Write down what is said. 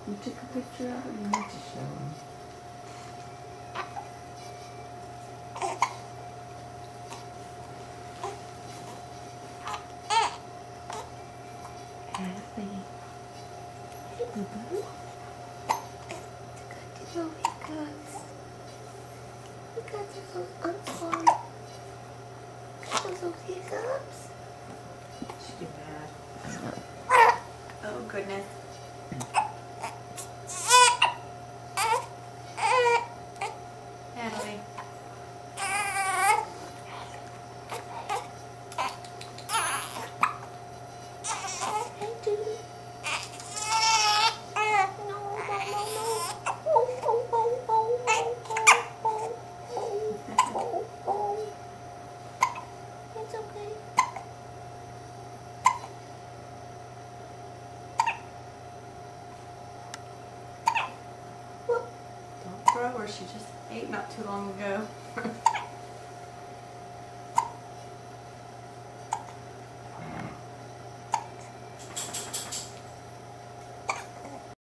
You took a picture of it? You need to show him. Kathy. Hey, boo-boo. Good to know hiccups. Hiccups are so unfun. Got those hiccups. She's bad. Oh, goodness. Natalie. Hey, dude. It's okay. Don't throw her. She just ate not too long ago.